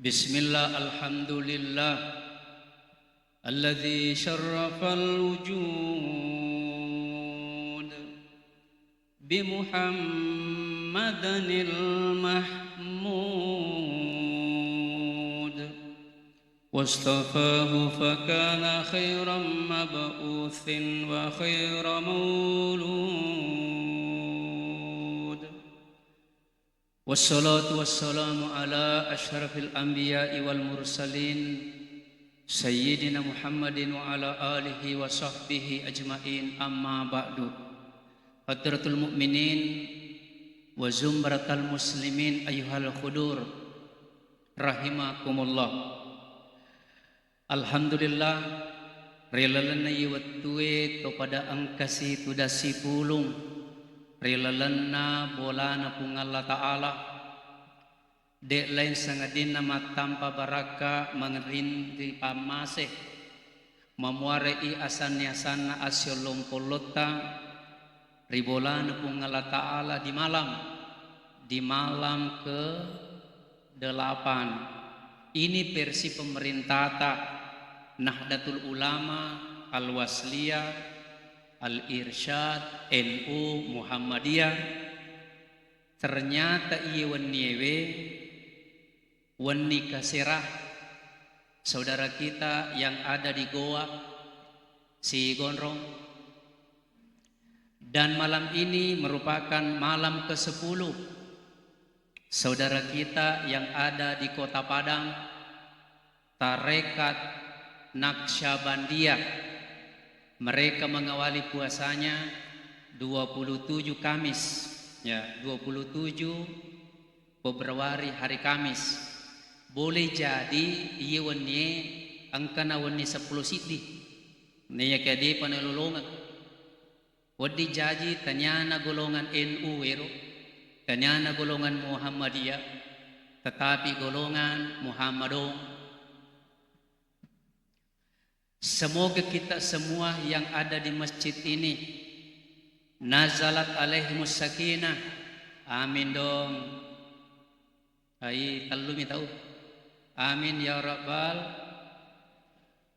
Bismillah, alhamdulillah alladzi syarrafal wujud bi Muhammadanil mahmud wastafahu fakana khairan mab'utsin wa khairan maulud. Wassalatu wassalamu ala asyrafil anbiya'i wal mursalin Sayyidina Muhammadin wa ala alihi wa sahbihi ajma'in, amma ba'du. Hadratul mu'minin wa zumratal muslimin ayyuhal khudur rahimakumullah. Alhamdulillah rilalana yiwattuwe to pada angkasi tudasi pulung rilalana bolana pung Allah Ta'ala dek lain sangadin nama tanpa baraka mengerindi pamase memuarei asan-asana asyolong polota ribolana pung Allah Ta'ala di malam ke 8. Ini versi pemerintah Nahdlatul Ulama, Al-Wasliyah, Al-Irsyad, NU, Muhammadiyah. Ternyata iya wani Kasirah, saudara kita yang ada di Goa, si Gondrong. Dan malam ini merupakan malam ke-10 saudara kita yang ada di Kota Padang, Tarekat Naqsyabandiyah. Mereka mengawali puasanya 27 Kamis, ya, 27 Februari hari Kamis. Boleh jadi iya wani angkana wani 10 sidi. Nih kade panelolongan. Wadi jaji tanyana golongan NU ero, tanyana golongan Muhammadiyah, tetapi golongan Muhammadong. Semoga kita semua yang ada di masjid ini nazalat alaihimus sakinah. Amin dong. Hai talumi tahu. Amin ya rabbal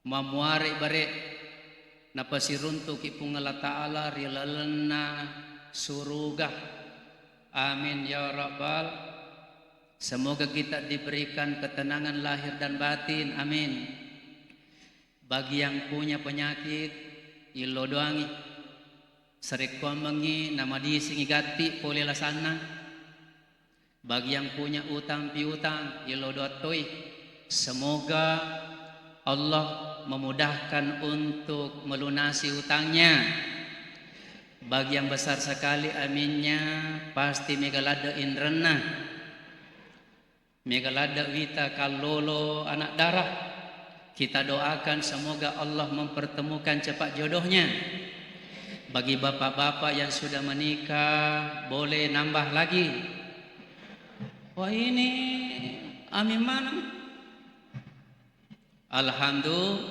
mamuari bare napasiruntuk ipung Allah Ta'ala rilalana surga. Amin ya rabbal. Semoga kita diberikan ketenangan lahir dan batin. Amin. Bagi yang punya penyakit ilo doangi serikwa mengi nama di singi gati polela sana. Bagi yang punya utang piutang ilo doatoi, semoga Allah memudahkan untuk melunasi utangnya. Bagi yang besar sekali aminnya pasti megalada indrana, megalada wita kalolo anak darah. Kita doakan semoga Allah mempertemukan cepat jodohnya. Bagi bapak-bapak yang sudah menikah boleh nambah lagi. Wah ini amin mana? Alhamdulillah.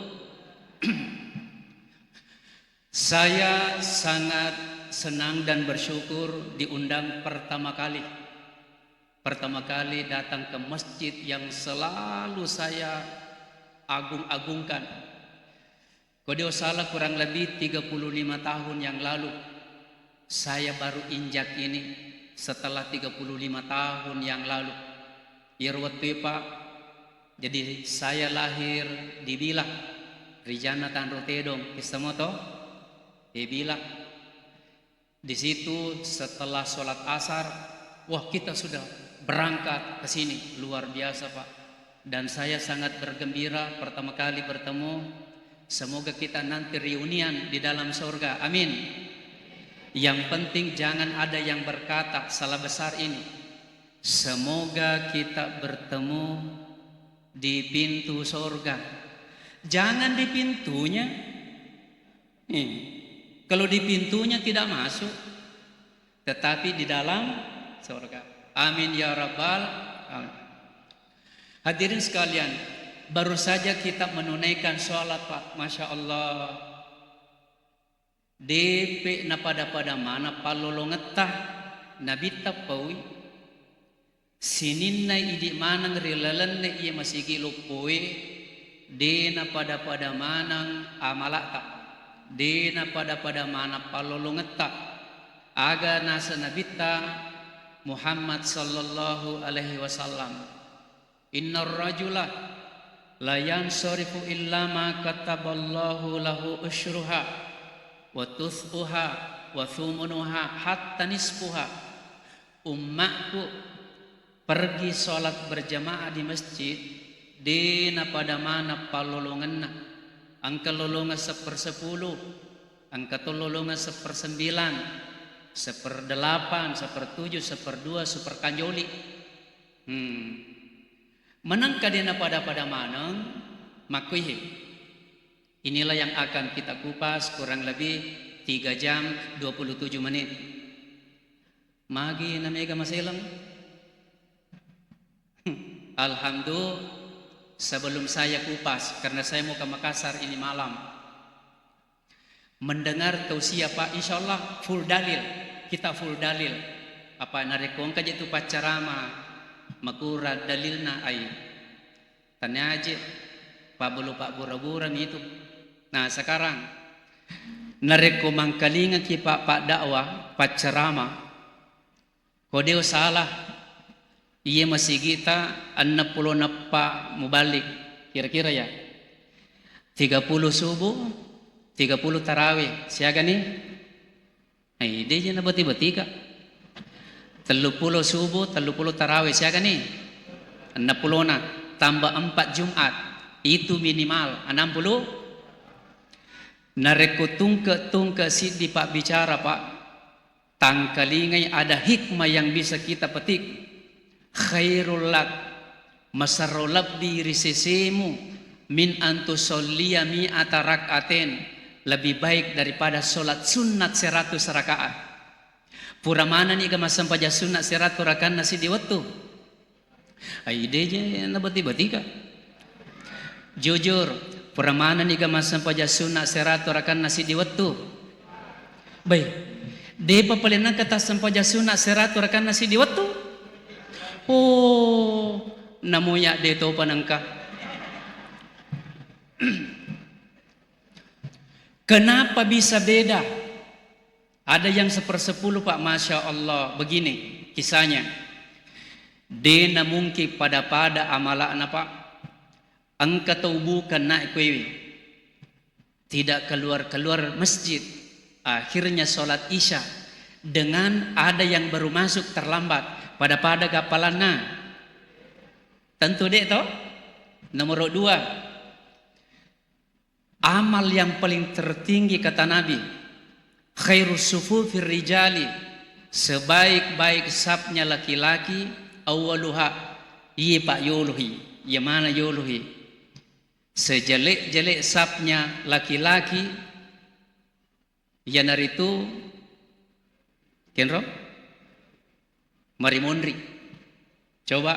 Saya sangat senang dan bersyukur diundang pertama kali datang ke masjid yang selalu saya agung-agungkan. Kalau salah kurang lebih 35 tahun yang lalu saya baru injak ini setelah 35 tahun yang lalu. Irwat Pak. Jadi saya lahir di Bilah, Rijana Tanrotedong, Kisamoto, di Bilah. Di situ setelah sholat asar, wah kita sudah berangkat ke sini, luar biasa Pak. Dan saya sangat bergembira pertama kali bertemu. Semoga kita nanti reunian di dalam surga. Amin. Yang penting jangan ada yang berkata salah besar ini. Semoga kita bertemu di pintu surga. Jangan di pintunya. Kalau di pintunya tidak masuk, tetapi di dalam surga. Amin ya rabbal alamin. Hadirin sekalian, baru saja kita menunaikan sholat Pak, Masya Allah. DP na pada mana palolongetah nabita pawi Sininna idi manang rilalanne iya masigi lupoe dena pada manang amalata dena pada mana palolongeta aga nasa nabita Muhammad sallallahu alaihi wasallam innar rajula la yansarifu illa ma kataballahu lahu usyruha wa tusuha wa thumunuha hatta nisfuha. Ummahku pergi sholat berjamaah di masjid dena pada mana palolonganna angka lolongan 1/10 angka tololongan 1/9 1/8 1/7 1/2 1/kanjoli menangka dena pada mana makuihe. Inilah yang akan kita kupas kurang lebih 3 jam 27 menit. Magi na mega masilang. Alhamdulillah, sebelum saya kupas karena saya mau ke Makassar ini malam mendengar tausiah Pak, insya Allah full dalil, kita full dalil apa narekong kaje tu pacarama makura dalilna ai tanya aja Pak bulu Pak bura-bura itu. Nah sekarang nareko mangkalinga ki Pak dakwah pacarama kodeo salah iya masih kita 60 napa mubalik kira-kira ya 30 subuh 30 tarawih siaga nih ai dia na beti-beti ka 30 subuh 30 tarawih siaga nih 60 na tambah 4 Jumat itu minimal 60. Nareko tungke sidi Pak bicara Pak tangkalingai ada hikmah yang bisa kita petik. Khairul lak masarolab diri sesemu min antusolliya mi'ata rak'atin, lebih baik daripada solat sunat 100 rakaat. Pura mana nih kemasan paja sunat 100 rakaat nasi di waktu aideje na bati-bati ka jujur pura mana nih kemasan paja sunat 100 rakaat nasi di waktu baik depa palena kata sampaja sunat 100 rakaat nasi di waktu. Oh, namunya deto panangka. Kenapa bisa beda? Ada yang 1/10 Pak, Masya Allah. Begini kisahnya. Dena mungkin pada amalana Pak. Angka bukan naik kwewi. Tidak keluar masjid. Akhirnya sholat isya. Dengan ada yang baru masuk terlambat. Pada kapalanna tentu dek toh. Nomor 2 amal yang paling tertinggi kata Nabi khairus sufufir rijali sebaik-baik sapnya laki-laki awaluha iya Pak yuluhi ya mana yuluhi sejelek-jelek sapnya laki-laki ya naritu kenro mari mondri. Coba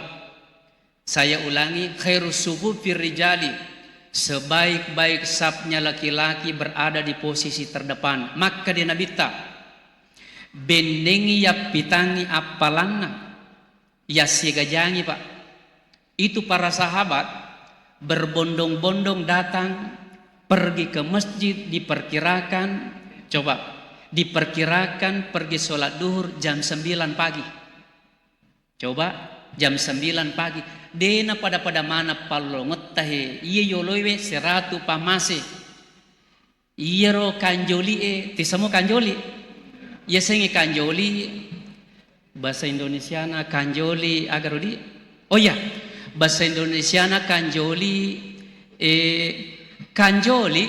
saya ulangi khairus sufufir rijali sebaik-baik sapnya laki-laki berada di posisi terdepan. Maka dia nabita bendengi ya pitangi apalanna ya sigajangi Pak. Itu para sahabat berbondong-bondong datang pergi ke masjid diperkirakan pergi sholat duhur jam 9 pagi. Coba jam 9 pagi. Dena pada mana palongot tahe. Iya yoloiwe 100 pamase. Iya ro kanjoli tisamo kanjoli. Iya sengi kanjoli bahasa Indonesiana kanjoli agarodi. Oh ya, bahasa Indonesiana kanjoli kanjoli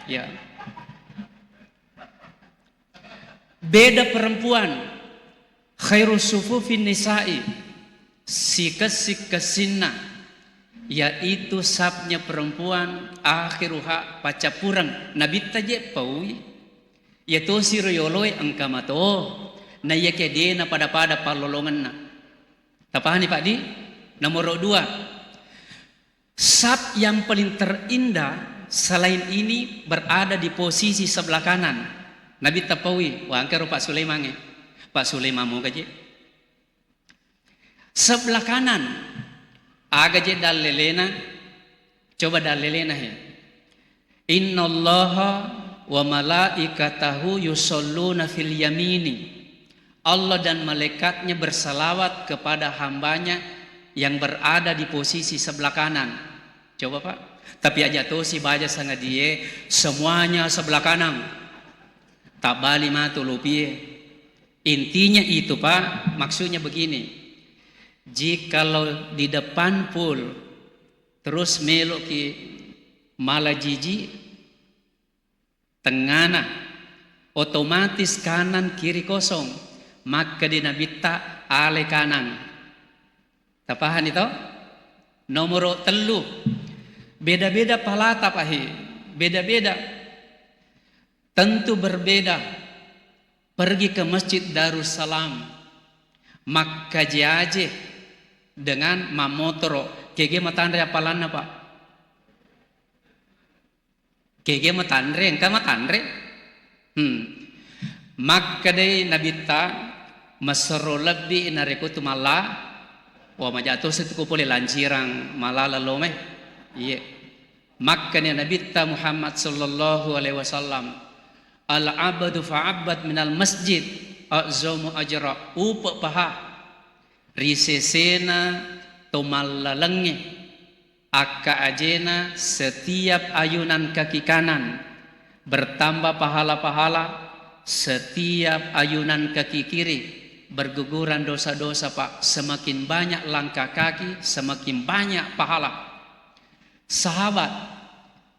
ya. Beda perempuan. Khairus sufufin nisa'i sikesinna yaitu sapnya perempuan akhiruha pacapurang nabi taje paui yaitu siro yoloi angkamato na yake dena pada palolongan na tapahani Pak di. Nomor 2 sap yang paling terindah selain ini berada di posisi sebelah kanan. Nabi tapawi wa angkaro Pak Sulaiman Pak Sulaiman mau kaje sebelah kanan. Aga je dalilena, coba dalilena ya. Innallaha wa malaikatahu yusholluna fil yamini. Allah dan malaikatnya bersalawat kepada hambanya yang berada di posisi sebelah kanan. Coba Pak. Tapi aja tuh si baca sangat dia semuanya sebelah kanan. Tak bali matu lupie. Intinya itu Pak, maksudnya begini. Jikalau di depan pul terus melok ki malah jiji tengana otomatis kanan kiri kosong, maka dinabita ale kanan. Tapahan itu? Nomor telu beda-beda palata pahi, beda-beda. Tentu berbeda. Pergi ke Masjid Darussalam, maka jaje dengan mamotoro. Kege matandre apalanna Pak? Kege matandre, engka matandre. Maka dai nabita masro lebih narekutu mala. Wah majatuh setuku pole lancirang malala lome. Iya. Maka ni nabita Muhammad sallallahu alaihi wasallam al-abadu fa'abad minal masjid a'zamu ajra upa paha risesena tomallalangi akka ajena setiap ayunan kaki kanan bertambah pahala-pahala, setiap ayunan kaki kiri berguguran dosa-dosa Pak. Semakin banyak langkah kaki semakin banyak pahala. Sahabat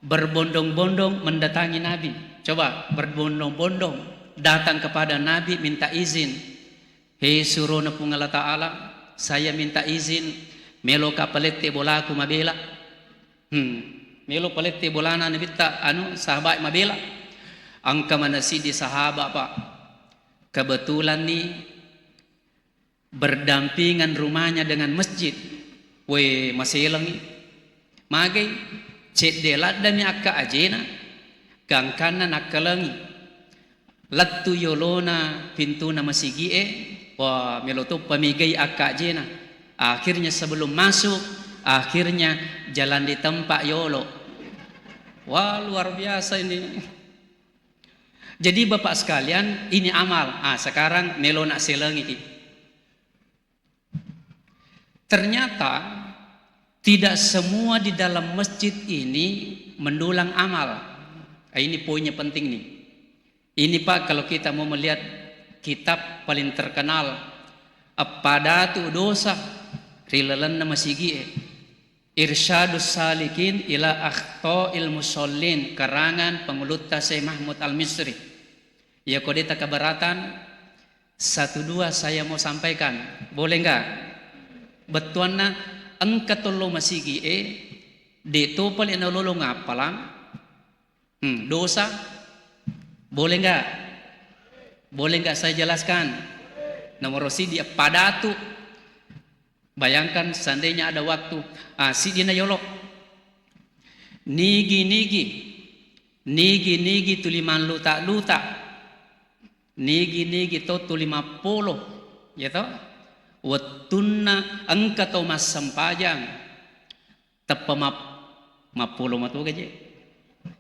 berbondong-bondong mendatangi Nabi. Coba berbondong-bondong datang kepada Nabi minta izin. Hei suruna pungala ta'ala, saya minta izin melo ka palette bolaku mabela. Melo palette bolana nabita sahabat mabela. Angka manasi di sahabat Pak. Kebetulan nih berdampingan rumahnya dengan masjid. We masih langi. Magai cek delat dami akka ajena. Gang kanan akalangi lattu yolona pintu nama sigie wah meloto pamigay akka jena. Akhirnya sebelum masuk akhirnya jalan di tempat yolo. Wah luar biasa ini. Jadi Bapak sekalian ini amal. Sekarang melona selengi. Ternyata tidak semua di dalam masjid ini mendulang amal. Ini poinnya penting nih. Ini Pak kalau kita mau melihat kitab paling terkenal Apadatu dosa rilalan nama sigi Irsyadus Salikin ila Akhta'il Musallin karangan pengulutta Syekh Mahmud Al-Misri. Ya kodeta keberatan 1-2 saya mau sampaikan. Boleh enggak? Betuanna angkatullo masigi de topal inalolo ngapalang. Dosa boleh enggak? Boleh enggak saya jelaskan? Nomor dia padatu. Bayangkan seandainya ada waktu. Si dina yolok. Nigi tuliman luta. Nigi to tulima polo. Ya toh? Watunna angkato mas sampajang. Tepamap mapulo matu gaje.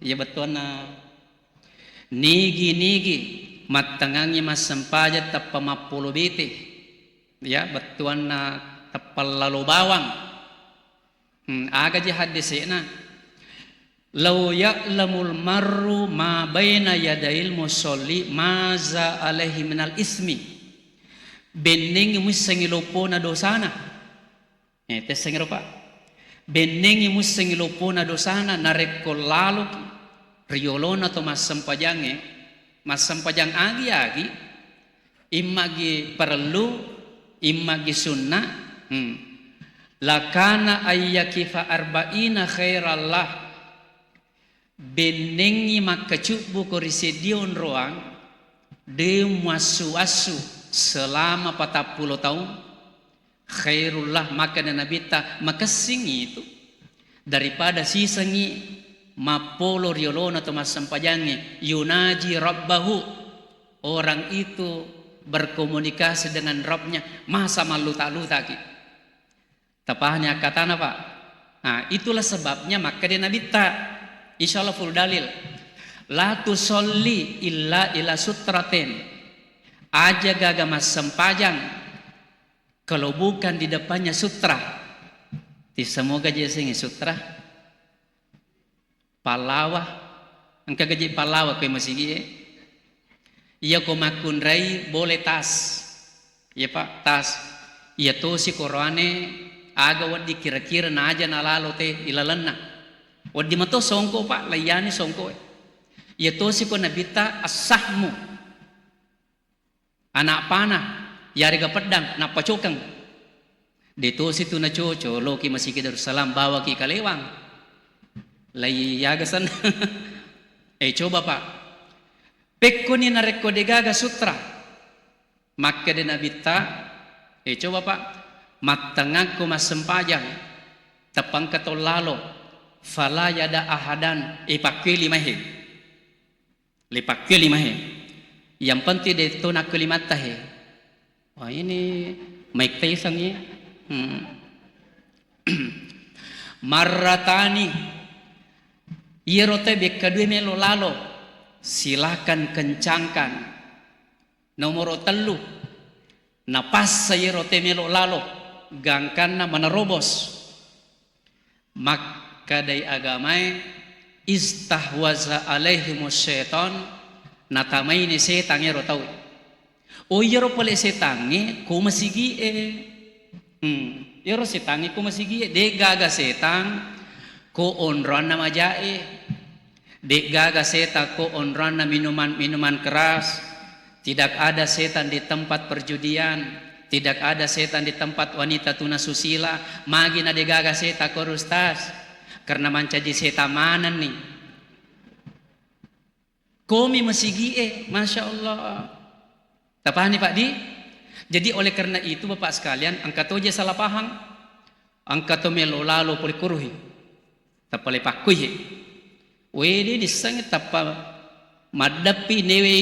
Ya betul na nigi matangangi mas sampaja tappa mapulo biti. Ya betul na tapal lalu bawang. Aga je hadisena law ya'lamul marru ma baina yadail musolli maza alaihi minal ismi bening musengilopo na dosana. Tesengiro Pak. Benengi musengilopo na dosana narekko lalu riolona to mas sampajang agi imagi perlu imagi sunnah lakana ayyakifa arba'ina khairallah benengi makacubu korisedion roang de muasu-asu selama 40 tahun khairullah maka nabita makasing itu daripada sisangi mapolo riolona atau masampajangi yunaji rabbahu orang itu berkomunikasi dengan Rabbnya masa malu tak ki Tapahnya katana Pak. Nah, itulah sebabnya maka dia Nabi tak. Insya Allah full dalil. La tusolli illa ila sutratin. Aja gaga mas sempajang kalau bukan di depannya sutra. Semoga dia singi sutra. Palawa. Angka gaji palawa kau masih gie. Iya ko makun rai boleh tas. Iya Pak, tas. Iya to si korane aga wadi kira-kira na aja nalalo te ilalanna. Wadi mato songko Pak, layani songko. Iya to si ko nabita asahmu. Anak panah, yariga pedang, nak pacokang. Dito situ na coco, loki masih ke Darussalam bawa ki kalewang. Lay yagasan. Coba Pak. Pekko ni nareko de gaga sutra. Maka de nabita. Coba Pak. Matangag ko masempajang. Tapang katolalo. Fala yada ahadan. Ipakili mahe. Lipakili mahe. Yang penting dia itu nak kelimat tahe. Wah ini Mike Tyson ya. Maratani. Yerote bekadui melo lalo. Silakan kencangkan. Nomor telu. Napas yerote melo lalo. Gangkan na menerobos. Maka dari agamai istahwaza alaihimus syaitan. Natamay ni setan yero tau. O yero pala setangi kumasigi yero setangi kumasigi de gaga setan ko onran na majae. De gaga setan ko onran na minuman keras. Tidak ada setan di tempat perjudian. Tidak ada setan di tempat wanita tunasusila. Magi na de gaga setan ko rustas. Karena mancaji setamanan nih. Komi masigi Masya Allah. Tapahani Pak Di. Jadi oleh karena itu Bapak sekalian, angkat aja salah paham. Angkat melo lalo poli kuruhi. Tapale pakuhi. Wedi disangit tapa madapi newe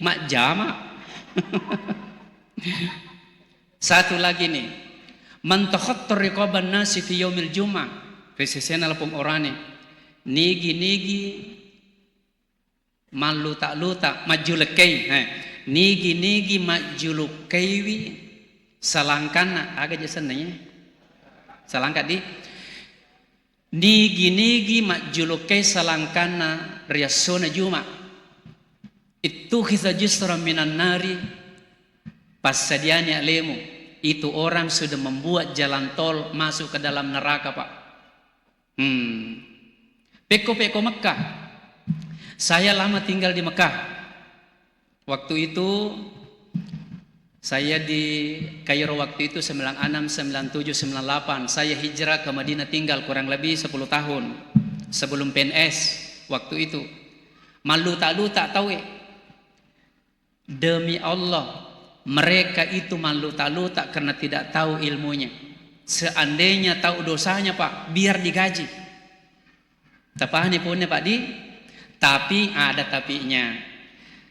mak jama. Satu lagi nih. Man takhattar riqaban nasi fi yaumil jum'ah. Pesesena lapung orane. Nigi malutak majulekei nigi majulukeiwi salangkana aga jasananya salangka di nigi majulukei salangkana riasona juma itu kita justru minan nari pasadianya lemu itu orang sudah membuat jalan tol masuk ke dalam neraka Pak. Peko Mekah. Saya lama tinggal di Mekah. Waktu itu saya di Kairo waktu itu 96, 97, 98. Saya hijrah ke Madinah tinggal kurang lebih 10 tahun sebelum PNS waktu itu. Malu tak tahu Demi Allah mereka itu malu tak karena tidak tahu ilmunya. Seandainya tahu dosanya Pak, biar digaji. Tapahani punya Pak Di. Tapi ada tapinya.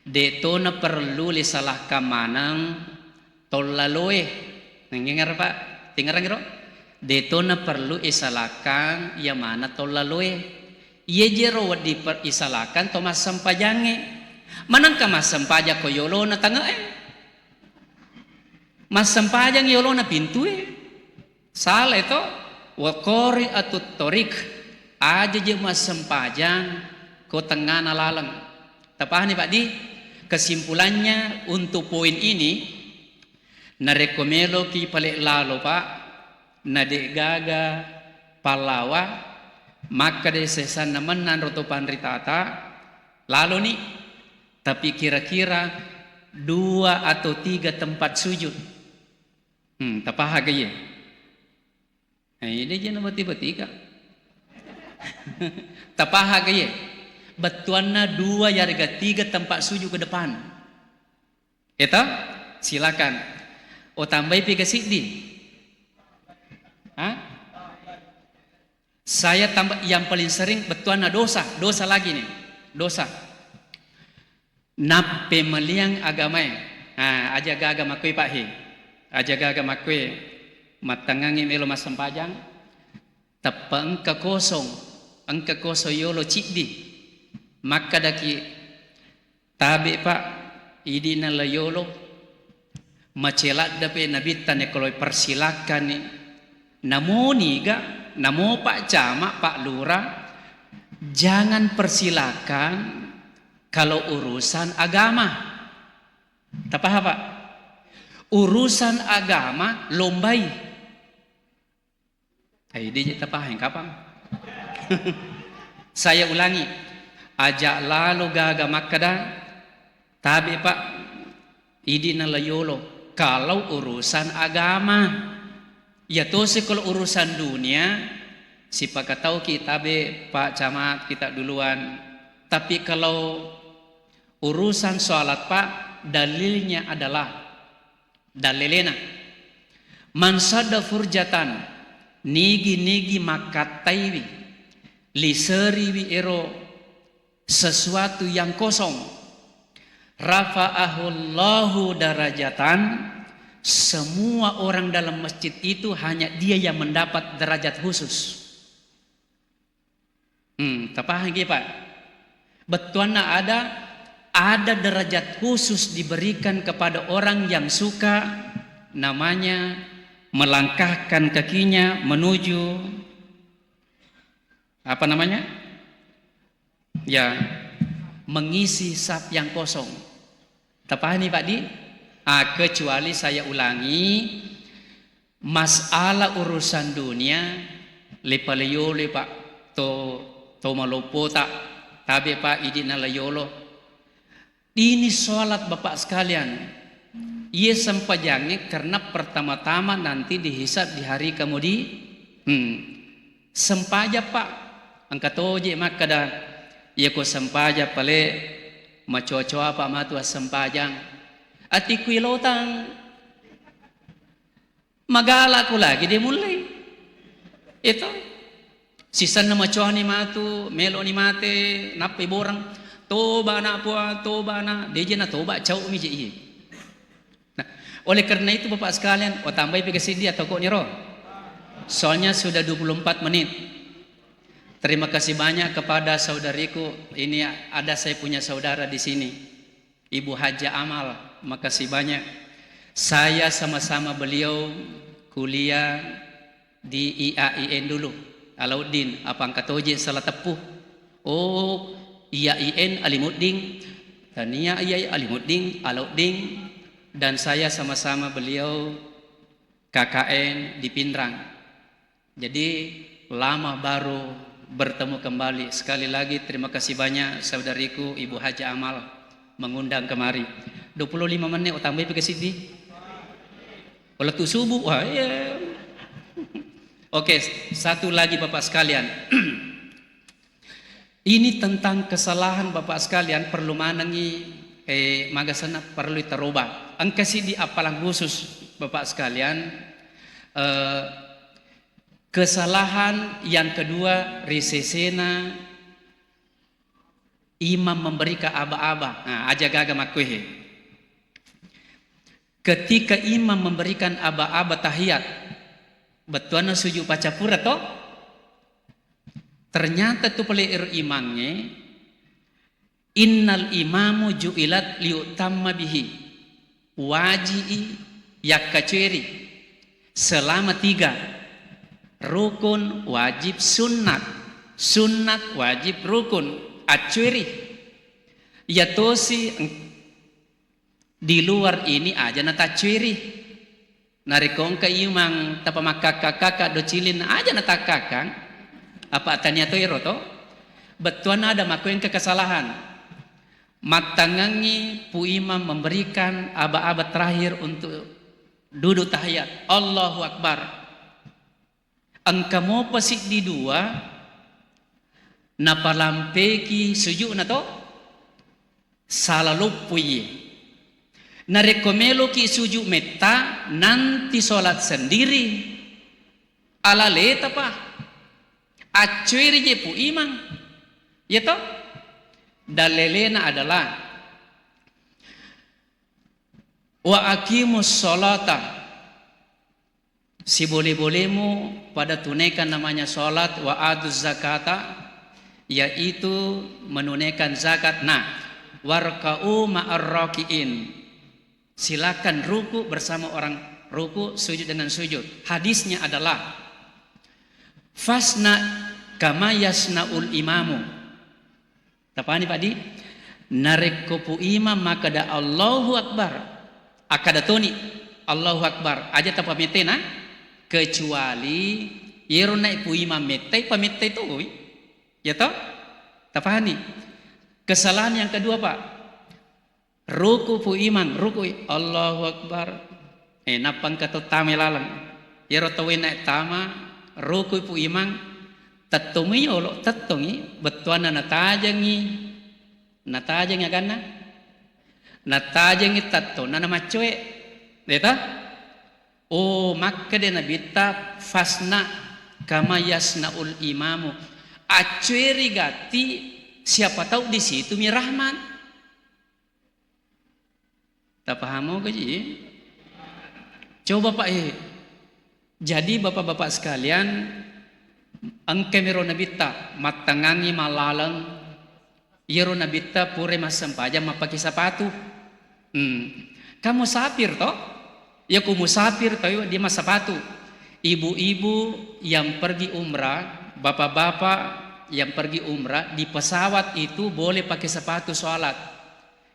Detona perlu lisalah kamanang tolaloe. Nengengar Pak, tingarang gero. Detona perlu isalakan yang mana tolaloe. Ye jero di isalakan to mas sampajange. Manang ka mas sampaja ko yolo na tanga Mas sampajang yolo na pintu Salah itu wa qori atut torik. Aja je mas sampajang ko tengah nalalang. Tapahani Pak Di. Kesimpulannya untuk poin ini narekomelo ki pale lalo Pak nade gaga palawa maka de sesan naman nan roto panritata lalu nih tapi kira-kira 2 atau 3 tempat sujud. Tapaha gaya. Ini je nama tiba-tiba. Tapaha gaya. Betuanna 2 yarga 3 tempat sujud ke depan. Eta silakan. O tambah pi kasidi. Saya tambah yang paling sering betuanna dosa lagi nih. Dosa. Nape meliang agamai. Aja gaga makui Pak He. Aja gaga makui matangangi melo masempajang tappa angka kosong yolo cikdi maka daki tabe pak idi na layolo macelat dape nabitan ne kalau persilakan ni namoni ga namo pak camat pak lurah jangan persilakan kalau urusan agama. Tapi apa? Urusan agama lombai. Dia tapaheng kapang. Saya ulangi, ajak lalu gaga makada, tabi pak, idi na layolo. Kalau urusan agama, ya tosi kalau urusan dunia, si pak tahu kita be pak camat kita duluan. Tapi kalau urusan sholat pak, dalilnya adalah dalilena man sadda furjatan nigi makataiwi liseriwi ero sesuatu yang kosong rafa'ahullahu darajatan semua orang dalam masjid itu hanya dia yang mendapat derajat khusus. Tapahang pak betuana ada derajat khusus diberikan kepada orang yang suka namanya melangkahkan kakinya menuju apa namanya? Ya, mengisi saf yang kosong. Tapahani Pak Di? Kecuali saya ulangi masalah urusan dunia lepaleyole Pak to malopo tak tabe Pak idina layolo. Ini sholat Bapak sekalian. Ia sempajangnya karena pertama-tama nanti dihisab di hari kemudian. Sempaja Pak. Angkat oje makada. Ia ko sempaja pale macocoa Pak matua sempajang. Ati kuilotang. Magala ko lagi dia mulai. Ito. Sisan na macoa ni matu, melo ni mate, napi borang. Toba na puan, toba na. Dia na toba, caw umiji iya. Nah, oleh karena itu Bapak sekalian, tambah pergi sini atau kok niro? Soalnya sudah 24 menit. Terima kasih banyak kepada saudariku. Ini ada saya punya saudara di sini. Ibu Haja Amal. Makasih banyak. Saya sama-sama beliau kuliah di IAIN dulu. Alauddin, apa angkat oje salah tepuh. Oh, IAIN Alimuddin, Tania IAI Alimuddin, Alauddin, dan saya sama-sama beliau KKN di Pindrang. Jadi lama baru bertemu kembali. Sekali lagi terima kasih banyak saudariku Ibu Haja Amal mengundang kemari. 25 menit tambah pergi sini. Kalau tu subuh, wah ya. Oke, satu lagi Bapak sekalian. Ini tentang kesalahan Bapak sekalian perlu manangi magasana perlu terubah. Angkasi di apalang khusus Bapak sekalian. Kesalahan yang kedua risesena imam memberikan aba-aba. Nah, aja gaga makuhe. Ketika imam memberikan aba-aba tahiyat, betuana sujud baca pura toh? Ternyata tu peleir imamnya innal imamu ju'ilat liutamma bihi waji'i yakaceri selama 3 rukun wajib sunat wajib rukun acuri yatosi di luar ini aja nata curi narikong ka imang tapamakakakaka docilin aja nata kakang apa tanya to iroto betuan ada makuin kekesalahan matangangi pu imam memberikan aba-aba terakhir untuk duduk tahiyat Allahu Akbar angka mo pasik di 2 napalampeki sujud na to salalupui narekomelo ki sujud metta nanti sholat sendiri ala leta pa acuiri je pu imam ya toh dalilena adalah wa aqimus sholata Si boleh-bolehmu pada tunaikan namanya sholat wa aduz zakata, yaitu menunaikan zakat. Nah, warka'u ma'ar raki'in, silakan ruku bersama orang ruku, sujud dengan sujud. Hadisnya adalah fasna kama yasnaul imamu. Tapani Pak Di? Narek kopu imam maka da Allahu Akbar. Akada toni Allahu Akbar aja tanpa metena, kecuali yero naik pu imam metai pametai tu ya toh. Tapani? Kesalahan yang kedua Pak, ruku pu imam ruku Allahu Akbar napang kato tamelalang yero tawe naik tama ruku pu imam tatungi olo tatungi betuana natajangi agana natajangi tatto nana macue deta maka de nabita fasna kama yasnaul imamu, acueri gati siapa tahu di situ mi rahman. Tak paham gaji? Coba Pak jadi bapak-bapak sekalian, angke miro nabita matangangi malalang yero nabita pure masampaja mapaki sapatu. Kamu sapir toh? Ya kamu sapir toh di masapatu. Ibu-ibu yang pergi umrah, bapak-bapak yang pergi umrah di pesawat itu boleh pakai sepatu sholat.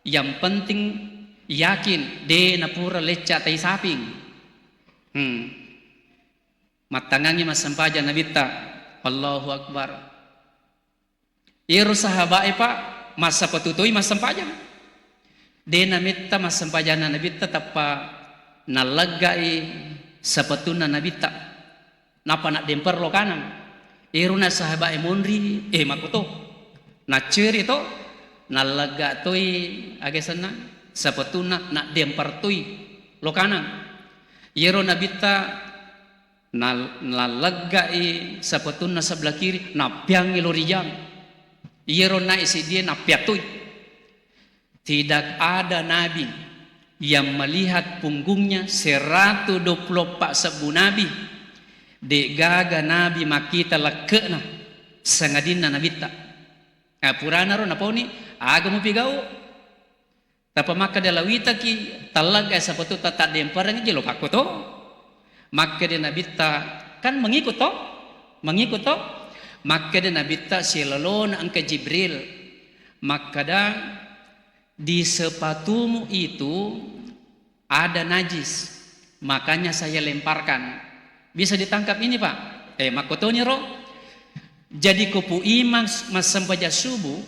Yang penting yakin de napura lecca tai saping. Matangangi masampaja nabita Allahu Akbar. Iro sahabat Pak masa patutui masampaja. De namita masampaja na nabita tapa nalagai sapatuna nabita. Napa nak demper lo kanan. Iro na sahabat monri makuto. Na ceri to nalaga toi agesana sapatuna nak demper toi lo kanan. Iro nabita nalagai sapatuna sebelah kiri napiang ilorijang. Iro na isi dia napiatui. Tidak ada nabi yang melihat punggungnya 124 nabi. Dek gaga nabi makita lekena sangadina nabita. Purana ro naponi agamu pigau. Tapa maka dalawita ki talaga sapatu tata demparang jelo pakoto. Maka de nabita kan mengikut to. Maka de nabita silalon angka Jibril. Maka da di sepatumu itu ada najis, makanya saya lemparkan. Bisa ditangkap ini Pak? Makotonya roh. Jadi kupu imam masampaja subuh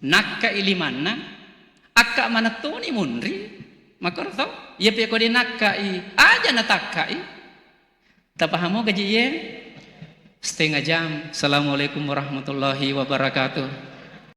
nakka ilimana akka manatoni munri makorto ya pe ko di nakkai aja natakkai. Tapahamo gaji ye setengah jam. Assalamualaikum warahmatullahi wabarakatuh.